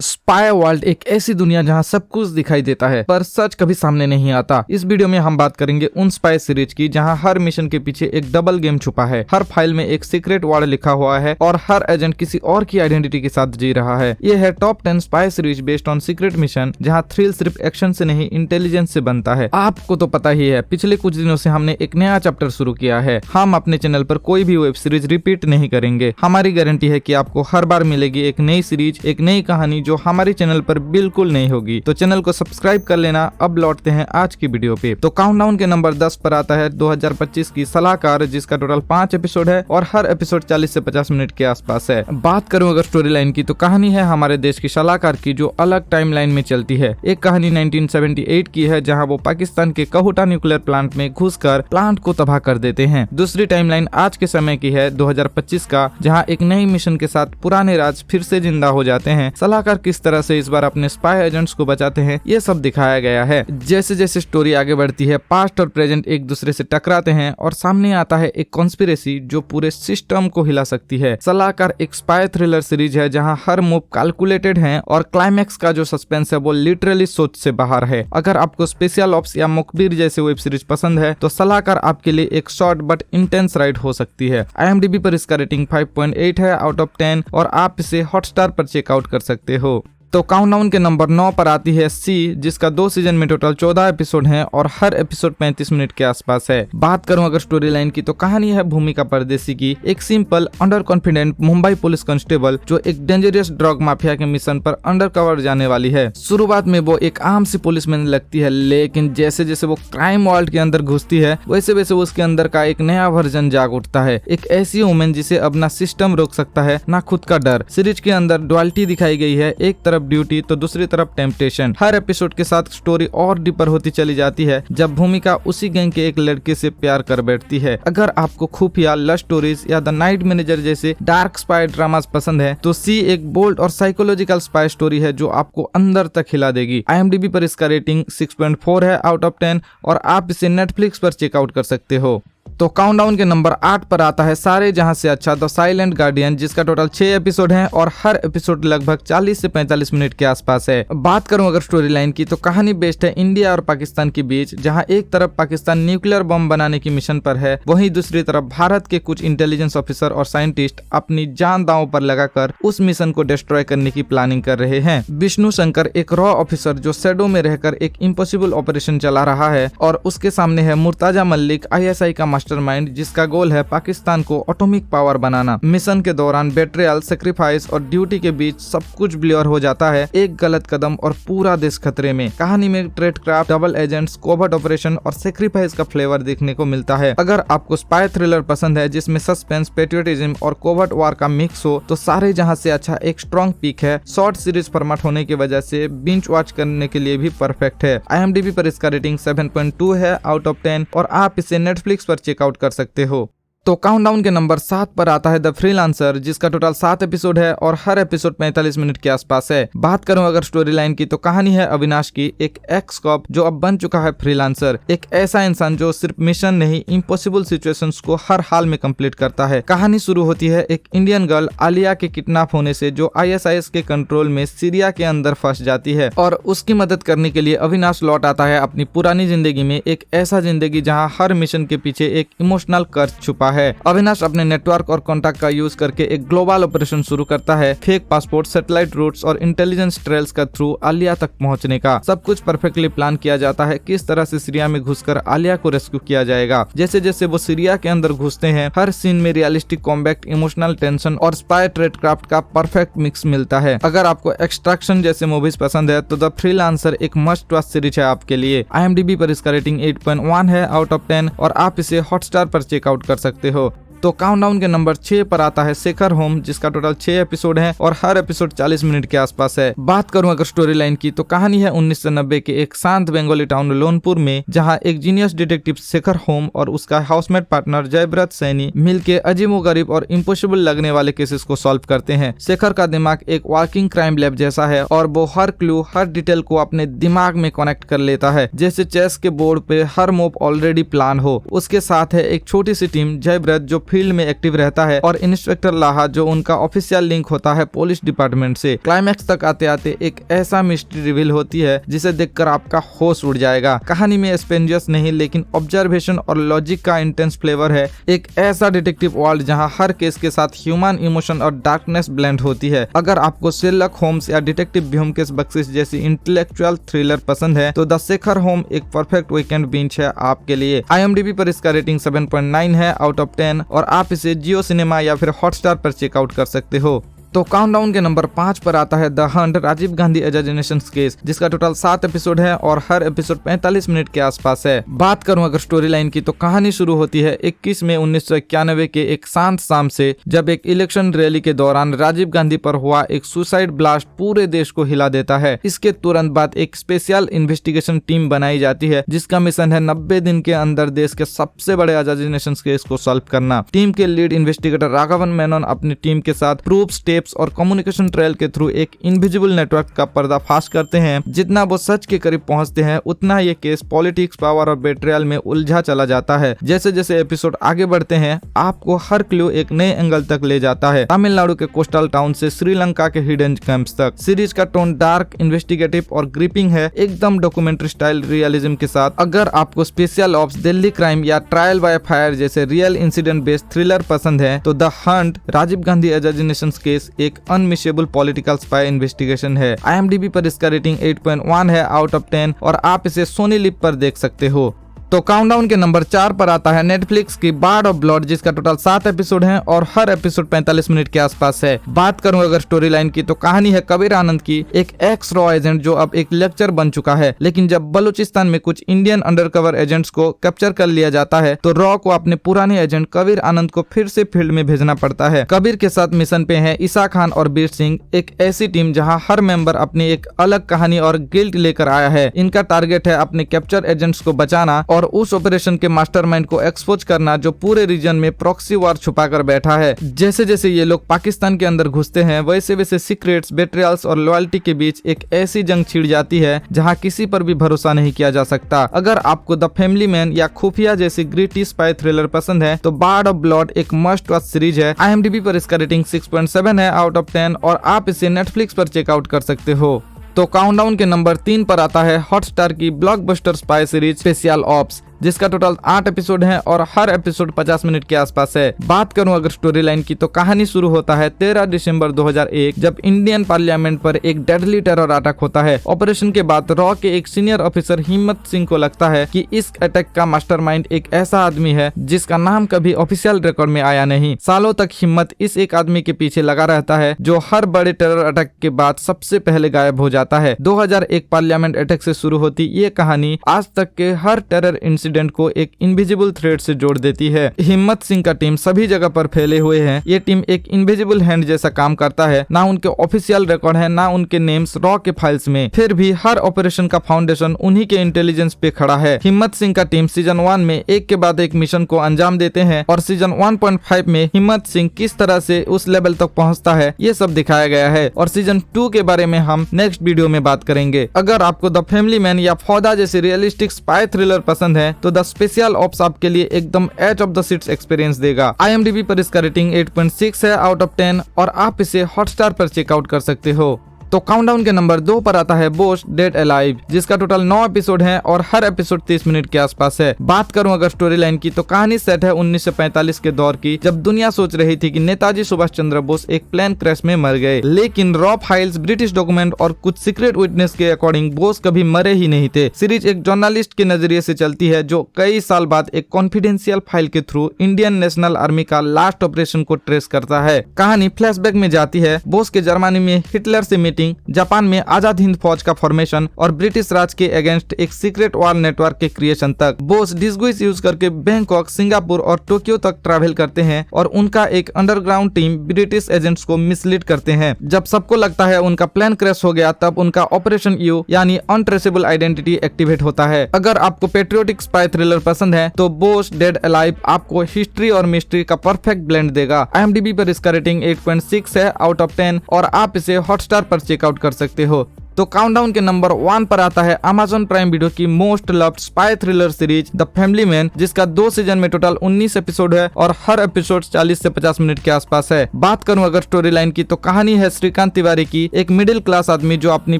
Spy world एक ऐसी दुनिया जहां सब कुछ दिखाई देता है पर सच कभी सामने नहीं आता। इस वीडियो में हम बात करेंगे उन स्पाई सीरीज की जहां हर मिशन के पीछे एक डबल गेम छुपा है, हर फाइल में एक सीक्रेट वर्ड लिखा हुआ है और हर एजेंट किसी और की आइडेंटिटी के साथ जी रहा है। ये है top 10 spy series based on secret mission जहां थ्रिल सिर्फ एक्शन से नहीं इंटेलिजेंस से बनता है। आपको तो पता ही है, पिछले कुछ दिनों से हमने एक नया चैप्टर शुरू किया है। हम अपने चैनल पर कोई भी वेब सीरीज रिपीट नहीं करेंगे। हमारी गारंटी है कि आपको हर बार मिलेगी एक नई सीरीज, एक नई कहानी जो हमारी चैनल पर बिल्कुल नहीं होगी। तो चैनल को सब्सक्राइब कर लेना। अब लौटते हैं आज की वीडियो पे। तो काउंटडाउन के नंबर 10 पर आता है 2025 की सलाहकार, जिसका टोटल 5 एपिसोड है और हर एपिसोड 40 से 50 मिनट के आसपास है। बात करूं अगर स्टोरी लाइन की, तो कहानी है हमारे देश की सलाहकार की जो अलग टाइम लाइन में चलती है। एक कहानी 1978 की है जहाँ वो पाकिस्तान के कहूटा न्यूक्लियर प्लांट में घुसकर प्लांट को तबाह कर देते हैं। दूसरी टाइमलाइन आज के समय की है 2025 का, जहाँ एक नई मिशन के साथ पुराने राज फिर से जिंदा हो जाते हैं। सलाहकार किस तरह से इस बार अपने स्पाई एजेंट्स को बचाते हैं, ये सब दिखाया गया है। जैसे जैसे स्टोरी आगे बढ़ती है, पास्ट और प्रेजेंट एक दूसरे से टकराते हैं और सामने आता है एक कॉन्स्पिरेसी जो पूरे सिस्टम को हिला सकती है। सलाहकार एक स्पाई थ्रिलर सीरीज है जहां हर मूव कैलकुलेटेड है और क्लाइमैक्स का जो सस्पेंस है वो लिटरली सोच से बाहर है। अगर आपको स्पेशल ऑप्स या मुखबिर जैसे वेब सीरीज पसंद है तो सलाहकार आपके लिए एक शॉर्ट बट इंटेंस राइड हो सकती है। IMDb पर इसका रेटिंग 5.8 है आउट ऑफ 10 और आप इसे हॉटस्टार पर चेकआउट कर सकते हो। तो काउंटडाउन के नंबर 9 पर आती है सी, जिसका 2 सीजन में टोटल 14 एपिसोड हैं और हर एपिसोड 35 मिनट के आसपास है। बात करूं अगर स्टोरी लाइन की, तो कहानी है भूमिका परदेसी की, एक simple under confident Mumbai police constable जो एक डेंजरस ड्रग माफिया के मिशन पर अंडरकवर जाने वाली है। शुरुआत में वो एक आम सी पुलिसमैन लगती है, लेकिन जैसे जैसे वो क्राइम वर्ल्ड के अंदर घुसती है वैसे वैसे उसके अंदर का एक नया वर्जन जाग उठता है। एक ऐसी वुमेन जिसे अब ना सिस्टम रोक सकता है ना खुद का डर। सीरीज के अंदर डुअलिटी दिखाई गई है, एक तरफ ड्यूटी तो दूसरी तरफ टेम्पटेशन। हर एपिसोड के साथ स्टोरी और डीपर होती चली जाती है जब भूमिका उसी गैंग के एक लड़के से प्यार कर बैठती है। अगर आपको खुफिया लव स्टोरीज या द नाइट मैनेजर जैसे डार्क स्पाई ड्रामास पसंद है तो सी एक बोल्ड और साइकोलॉजिकल स्पाई स्टोरी है जो आपको अंदर तक हिला देगी। IMDb पर इसका रेटिंग 6.4 है आउट ऑफ 10 और आप इसे नेटफ्लिक्स पर चेकआउट कर सकते हो। तो काउंटडाउन के नंबर 8 पर आता है सारे जहां से अच्छा द साइलेंट गार्डियन, जिसका टोटल 6 एपिसोड हैं और हर एपिसोड लगभग 40 से 45 मिनट के आसपास है। बात करूं अगर स्टोरी लाइन की, तो कहानी बेस्ड है इंडिया और पाकिस्तान के बीच, जहां एक तरफ पाकिस्तान न्यूक्लियर बम बनाने की मिशन पर है, वहीं दूसरी तरफ भारत के कुछ इंटेलिजेंस ऑफिसर और साइंटिस्ट अपनी जान दांव पर लगाकर उस मिशन को डिस्ट्रॉय करने की प्लानिंग कर रहे हैं। विष्णु शंकर एक रॉ ऑफिसर जो शैडो में रहकर एक इम्पॉसिबल ऑपरेशन चला रहा है और उसके सामने है मुर्ताजा मलिक, ISI का मास्टरमाइंड, जिसका गोल है पाकिस्तान को एटॉमिक पावर बनाना। मिशन के दौरान बेट्रियल, सैक्रिफाइस और ड्यूटी के बीच सब कुछ ब्लियर हो जाता है। एक गलत कदम और पूरा देश खतरे में। कहानी में ट्रेडक्राफ्ट, डबल एजेंट्स, कोवर्ट ऑपरेशन और सैक्रिफाइस का फ्लेवर देखने को मिलता है। अगर आपको स्पाई थ्रिलर पसंद है जिसमें सस्पेंस, पेट्रियोटिज्म और कोवर्ट वार का मिक्स हो तो सारे जहां से अच्छा एक स्ट्रॉन्ग पिक है। शॉर्ट सीरीज फॉर्मेट होने की वजह से बिंज वॉच करने के लिए भी परफेक्ट है। IMDb पर इसका रेटिंग 7.2 है आउट ऑफ 10 और आप इसे नेटफ्लिक्स पर चेकआउट कर सकते हो। तो काउंटडाउन के नंबर 7 पर आता है द फ्रीलांसर, जिसका टोटल 7 एपिसोड है और हर एपिसोड 45 मिनट के आसपास है। बात करूं अगर स्टोरी लाइन की, तो कहानी है अविनाश की, एक एक्स कॉप जो अब बन चुका है फ्रीलांसर। एक ऐसा इंसान जो सिर्फ मिशन नहीं इम्पॉसिबल सिचुएशंस को हर हाल में कंप्लीट करता है। कहानी शुरू होती है एक इंडियन गर्ल आलिया के किडनैप होने से, जो ISIS के कंट्रोल में सीरिया के अंदर फंस जाती है और उसकी मदद करने के लिए अविनाश लौट आता है अपनी पुरानी जिंदगी में, एक ऐसा जिंदगी जहाँ हर मिशन के पीछे एक इमोशनल कर्ज छुपा है। अविनाश अपने नेटवर्क और कॉन्टैक्ट का यूज करके एक ग्लोबल ऑपरेशन शुरू करता है, फेक पासपोर्ट, सैटेलाइट रूट्स और इंटेलिजेंस ट्रेल्स का थ्रू आलिया तक पहुंचने का। सब कुछ परफेक्टली प्लान किया जाता है किस तरह से सीरिया में घुसकर आलिया को रेस्क्यू किया जाएगा। जैसे जैसे वो सीरिया के अंदर घुसते हैं, हर सीन में रियलिस्टिक कॉम्बैट, इमोशनल टेंशन और स्पाई ट्रेडक्राफ्ट का परफेक्ट मिक्स मिलता है। अगर आपको एक्सट्रैक्शन जैसे मूवीज पसंद है तो द फ्रीलांसर एक मस्ट वॉच सीरीज है आपके लिए। IMDb पर इसका रेटिंग 8.1 है आउट ऑफ 10 और आप इसे हॉटस्टार पर चेकआउट कर सकते हो। तो काउंटडाउन के नंबर 6 पर आता है शेखर होम, जिसका टोटल 6 एपिसोड है और हर एपिसोड 40 मिनट के आसपास है। बात करूं अगर स्टोरी लाइन की, तो कहानी है 1990 के एक शांत बंगाली टाउन लोनपुर में, जहां एक जीनियस डिटेक्टिव शेखर होम और उसका हाउसमेट पार्टनर जयव्रत सैनी मिलके अजीबोगरीब और इम्पॉसिबल लगने वाले केसेस को सॉल्व करते हैं। शेखर का दिमाग एक वर्किंग क्राइम लैब जैसा है और वो हर क्लू, हर डिटेल को अपने दिमाग में कनेक्ट कर लेता है, जैसे चेस के बोर्ड पे हर मूव ऑलरेडी प्लान हो। उसके साथ है एक छोटी सी टीम, जयव्रत जो फील्ड में एक्टिव रहता है और इंस्पेक्टर लाहा जो उनका ऑफिशियल लिंक होता है पुलिस डिपार्टमेंट से। क्लाइमैक्स तक आते आते एक ऐसा मिस्ट्री रिवील होती है जिसे देखकर आपका होश उड़ जाएगा। कहानी में स्पेंजियस नहीं लेकिन ऑब्जर्वेशन और लॉजिक का इंटेंस फ्लेवर है। एक ऐसा डिटेक्टिव वर्ल्ड जहां हर केस के साथ ह्यूमन इमोशन और डार्कनेस ब्लेंड होती है। अगर आपको शेरलॉक होम्स या डिटेक्टिव ब्योमकेश बख्शिश जैसी इंटेलेक्चुअल थ्रिलर पसंद है तो द शेखर होम एक परफेक्ट वीकेंड बिंज है आपके लिए। IMDb पर इसका रेटिंग 7.9 है आउट ऑफ 10 और आप इसे जियो सिनेमा या फिर हॉटस्टार पर चेकआउट कर सकते हो। तो काउंटडाउन के नंबर 5 पर आता है the hunt Rajiv Gandhi assassination case, जिसका टोटल 7 एपिसोड है और हर एपिसोड 45 मिनट के आसपास है। बात करूं अगर स्टोरी लाइन की तो कहानी शुरू होती है 21 मई 1991 के एक शांत शाम से, जब एक इलेक्शन रैली के दौरान राजीव गांधी पर हुआ एक सुसाइड ब्लास्ट पूरे देश को हिला देता है। इसके तुरंत बाद एक स्पेशल इन्वेस्टिगेशन टीम बनाई जाती है जिसका मिशन है 90 दिन के अंदर देश के सबसे बड़े असैसिनेशन केस को सॉल्व करना। टीम के लीड इन्वेस्टिगेटर राघवन मेनन अपनी टीम के साथ प्रूफ, स्टेप्स और कम्युनिकेशन ट्रेल के थ्रू एक इनविजिबल नेटवर्क का पर्दाफाश करते हैं। जितना वो सच के करीब पहुंचते हैं उतना ये केस पॉलिटिक्स, पावर और बेट्रियल में उलझा चला जाता है। जैसे जैसे एपिसोड आगे बढ़ते हैं आपको हर क्लू एक नए एंगल तक ले जाता है, तमिलनाडु के कोस्टल टाउन से श्रीलंका के हिडन कैंप्स तक। सीरीज का टोन डार्क, इन्वेस्टिगेटिव और ग्रिपिंग है, एकदम डॉक्यूमेंट्री स्टाइल रियलिज्म के साथ। अगर आपको स्पेशल ऑप्स, दिल्ली क्राइम या ट्रायल बाय फायर जैसे रियल इंसिडेंट बेस्ड थ्रिलर पसंद है तो the hunt Rajiv Gandhi assassination case एक अनमिसेबल पॉलिटिकल स्पाई इन्वेस्टिगेशन है। IMDb पर इसका रेटिंग 8.1 है आउट ऑफ 10 और आप इसे सोनी लिव पर देख सकते हो। तो काउंटडाउन के नंबर 4 पर आता है नेटफ्लिक्स की बार्ड ऑफ ब्लड, जिसका टोटल 7 एपिसोड हैं और हर एपिसोड 45 मिनट के आसपास है। बात करूं अगर स्टोरी लाइन की तो कहानी है कबीर आनंद की, एक एक्स रॉ एजेंट जो अब एक लेक्चर बन चुका है। लेकिन जब बलूचिस्तान में कुछ इंडियन अंडरकवर एजेंट्स को कैप्चर कर लिया जाता है तो रॉ को अपने पुराने एजेंट कबीर आनंद को फिर से फील्ड में भेजना पड़ता है। कबीर के साथ मिशन पे है ईसा खान और बीर सिंह, एक ऐसी टीम जहाँ हर मेंबर अपनी एक अलग कहानी और गिल्ट लेकर आया है। इनका टारगेट है अपने कैप्चर एजेंट्स को बचाना और उस ऑपरेशन के मास्टरमाइंड को एक्सपोज करना जो पूरे रीजन में प्रॉक्सी वार छुपा कर बैठा है। जैसे जैसे ये लोग पाकिस्तान के अंदर घुसते हैं वैसे वैसे सीक्रेट्स, बेट्रियल्स और लॉयल्टी के बीच एक ऐसी जंग छिड़ जाती है जहां किसी पर भी भरोसा नहीं किया जा सकता। अगर आपको द फैमिली मैन या खुफिया जैसी ग्रिटी स्पाई थ्रिलर पसंद है तो बार्ड ऑफ ब्लड एक मस्ट वॉच सीरीज है। IMDb पर इसका रेटिंग 6.7 है आउट ऑफ 10 और आप इसे नेटफ्लिक्स पर चेकआउट कर सकते हो। तो काउंटडाउन के नंबर 3 पर आता है हॉटस्टार की blockbuster spy series special ops, जिसका टोटल 8 एपिसोड है और हर एपिसोड 50 मिनट के आसपास है। बात करूं अगर स्टोरी लाइन की तो कहानी शुरू होता है 13 दिसंबर 2001 जब इंडियन पार्लियामेंट पर एक डेडली टेरर अटैक होता है। ऑपरेशन के बाद रॉ के एक सीनियर ऑफिसर हिम्मत सिंह को लगता है कि इस अटैक का मास्टरमाइंड एक ऐसा आदमी है जिसका नाम कभी ऑफिशियल रिकॉर्ड में आया नहीं। सालों तक हिम्मत इस एक आदमी के पीछे लगा रहता है जो हर बड़े टेरर अटैक के बाद सबसे पहले गायब हो जाता है। 2001 पार्लियामेंट अटैक से शुरू होती ये कहानी आज तक के हर टेरर इंसिडेंट को एक इनविजिबल थ्रेड से जोड़ देती है। हिम्मत सिंह का टीम सभी जगह पर फैले हुए हैं। ये टीम एक इनविजिबल हैंड जैसा काम करता है, ना उनके ऑफिशियल रिकॉर्ड है ना उनके नेम्स रॉ के फाइल्स में, फिर भी हर ऑपरेशन का फाउंडेशन उन्हीं के इंटेलिजेंस पे खड़ा है। हिम्मत सिंह का टीम सीजन 1 में एक के बाद एक मिशन को अंजाम देते हैं और सीजन 1.5 में हिम्मत सिंह किस तरह से उस लेवल तक पहुंचता है ये सब दिखाया गया है और सीजन 2 के बारे में हम नेक्स्ट वीडियो में बात करेंगे। अगर आपको द फैमिली मैन या फौदा जैसे रियलिस्टिक स्पाई थ्रिलर पसंद है तो द स्पेशल ऑप्स आपके लिए एकदम edge of the seats experience देगा। IMDb पर इसका रेटिंग 8.6 है आउट ऑफ 10 और आप इसे हॉटस्टार पर चेकआउट कर सकते हो। तो काउंटडाउन के नंबर 2 पर आता है बोस डेड अलाइव, जिसका टोटल 9 एपिसोड है और हर एपिसोड 30 मिनट के आसपास है। बात करूं अगर स्टोरी लाइन की तो कहानी सेट है 1945 के दौर की, जब दुनिया सोच रही थी कि नेताजी सुभाष चंद्र बोस एक प्लेन क्रैश में मर गए। लेकिन रॉ फाइल्स, ब्रिटिश डॉक्यूमेंट और कुछ सीक्रेट विटनेस के अकॉर्डिंग बोस कभी मरे ही नहीं थे। सीरीज एक जर्नलिस्ट के नजरिए से चलती है जो कई साल बाद एक कॉन्फिडेंशियल फाइल के थ्रू इंडियन नेशनल आर्मी का लास्ट ऑपरेशन को ट्रेस करता है। कहानी फ्लैशबैक में जाती है बोस के जर्मनी में हिटलर से मीटिंग, जापान में आजाद हिंद फौज का फॉर्मेशन और ब्रिटिश राज के अगेंस्ट एक सीक्रेट वॉर नेटवर्क के क्रिएशन तक। बोस डिस्गुइस यूज करके बैंकॉक, सिंगापुर और टोक्यो तक ट्रैवल करते हैं और उनका एक अंडरग्राउंड टीम ब्रिटिश एजेंट्स को मिसलीड करते हैं। जब सबको लगता है उनका प्लान क्रैश हो गया तब उनका ऑपरेशन यू यानी अनट्रेसेबल आइडेंटिटी एक्टिवेट होता है। अगर आपको पेट्रियोटिक स्पाई थ्रिलर पसंद है तो बोस डेड अलाइव आपको हिस्ट्री और मिस्ट्री का परफेक्ट ब्लेंड देगा। IMDb पर इसका रेटिंग 8.6 है आउट ऑफ 10 और आप इसे हॉटस्टार पर चेकआउट कर सकते हो। तो काउंटडाउन के नंबर 1 पर आता है अमेज़न प्राइम वीडियो की most loved spy thriller series the family man, जिसका 2 सीजन में टोटल 19 एपिसोड है और हर एपिसोड 40 से 50 मिनट के आसपास है। बात करूं अगर स्टोरी लाइन की, तो कहानी है श्रीकांत तिवारी की, एक मिडिल क्लास आदमी जो अपनी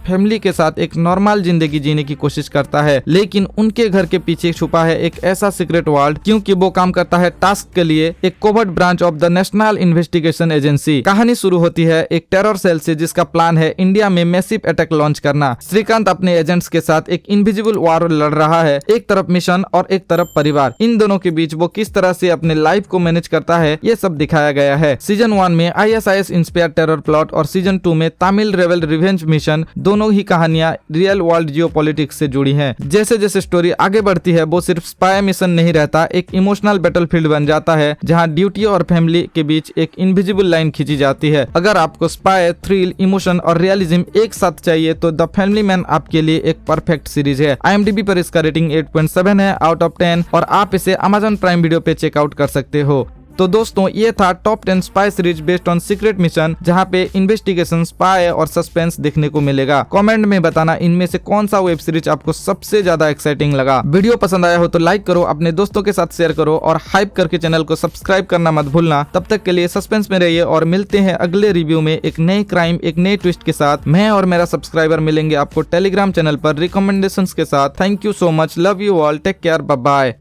फैमिली के साथ एक नॉर्मल जिंदगी जीने की कोशिश करता है, लेकिन उनके घर के पीछे छुपा है एक ऐसा सीक्रेट वर्ल्ड, क्योंकि वो काम करता है टास्क के लिए एक covert branch of the national investigation agency. कहानी शुरू होती है एक टेरर सेल से जिसका प्लान है इंडिया में मैसिव अटैक लॉन्च करना। श्रीकांत अपने एजेंट्स के साथ एक इनविजिबल वॉर लड़ रहा है, एक तरफ मिशन और एक तरफ परिवार। इन दोनों के बीच वो किस तरह से अपने लाइफ को मैनेज करता है, ये सब दिखाया गया है। सीजन 1 में ISIS इंस्पायर्ड टेरर प्लॉट और सीजन 2 में तमिल रेबल रिवेंज मिशन, दोनों ही कहानियां रियल वर्ल्ड जियोपॉलिटिक्स से जुड़ी हैं। जैसे जैसे स्टोरी आगे बढ़ती है, वो सिर्फ स्पाई मिशन नहीं रहता, एक इमोशनल बैटलफील्ड बन जाता है जहां ड्यूटी और फैमिली के बीच एक इनविजिबल लाइन खींची जाती है। अगर आपको स्पाई, थ्रिल, इमोशन और रियलिज्म एक साथ चाहिए तो द फैमिली मैन आपके लिए एक परफेक्ट सीरीज है। IMDb पर इसका रेटिंग 8.7 है आउट ऑफ 10 और आप इसे अमेज़न प्राइम वीडियो पे चेकआउट कर सकते हो। तो दोस्तों, ये था top 10 spy series based on secret mission, जहां पे इन्वेस्टिगेशन, स्पाई और सस्पेंस देखने को मिलेगा। कमेंट में बताना इनमें से कौन सा वेब सीरीज आपको सबसे ज्यादा एक्साइटिंग लगा। वीडियो पसंद आया हो तो लाइक करो, अपने दोस्तों के साथ शेयर करो और हाइप करके चैनल को सब्सक्राइब करना मत भूलना। तब तक के लिए सस्पेंस में रहिए और मिलते हैं अगले रिव्यू में एक नए क्राइम, एक नए ट्विस्ट के साथ। मैं और मेरा सब्सक्राइबर मिलेंगे आपको टेलीग्राम चैनल पर रिकमेंडेशंस के साथ। Thank you so much, love you all, take care, bye bye.